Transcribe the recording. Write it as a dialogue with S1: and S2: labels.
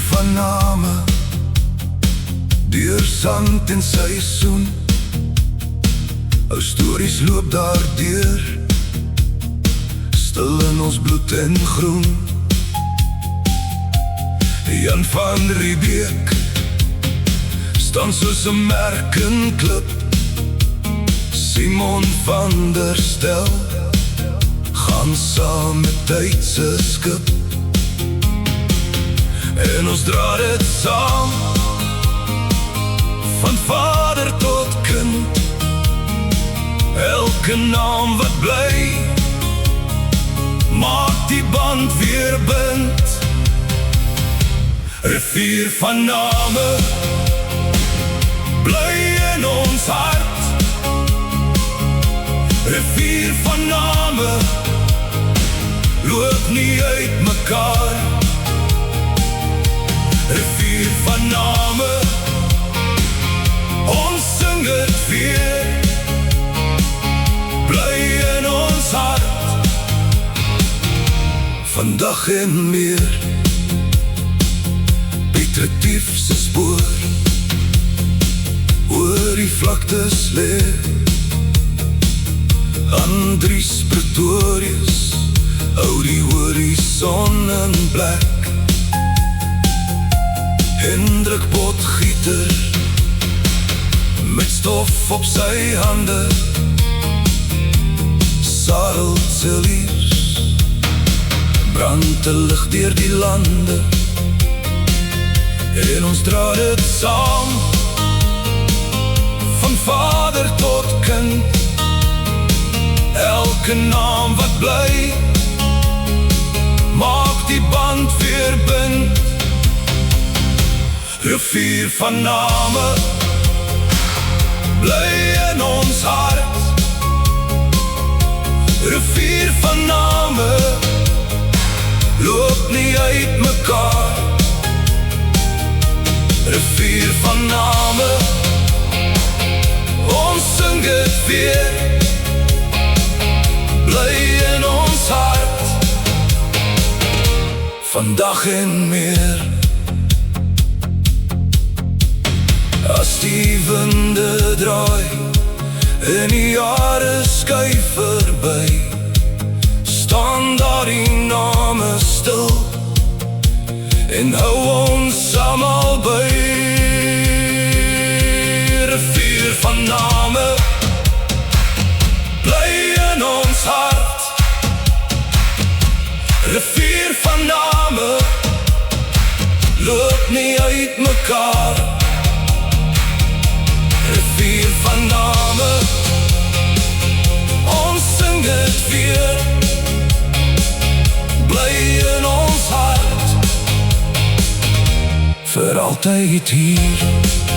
S1: van name, deur sand en seisoen. Ou stories loop daardeur, stil in ons bloed en groen. Jan van Riebeeck staan soos 'n merk in klip. Simon van der Stel gaan saam met tyd se skip. En ons dra dit saam, van vader tot kind. Elke naam wat bly, maak die band weer bind. Rivier van name, bly in ons hart. Rivier van name, loop nie uit mekaar. Rivier van name, ons sing het weer. Bly in ons hart, vandag en meer. Piet Retief se spoor, oor die vlaktes lê. Andries Pretorius, hou die horison in plek. Hendrik Potgieter, met stof op sy hande. Sarel Cilliers, brand 'n lig deur die lande. En ons dra dit saam, van vader tot kind. Elke naam wat bly, maak die band weer bind. Rivier van name, bly in ons hart. Rivier van name, loop nie uit mekaar. Rivier van name, ons sing het weer. Bly in ons hart, vandag en meer. As die winde draai en die jare skuif verby, staan daar die name stil en hou ons almal by. Rivier van name, bly in ons hart. Rivier van name, loop nie uit mekaar. Rivier van name, ons sing het weer. Bly in ons hart, vir altyd hier.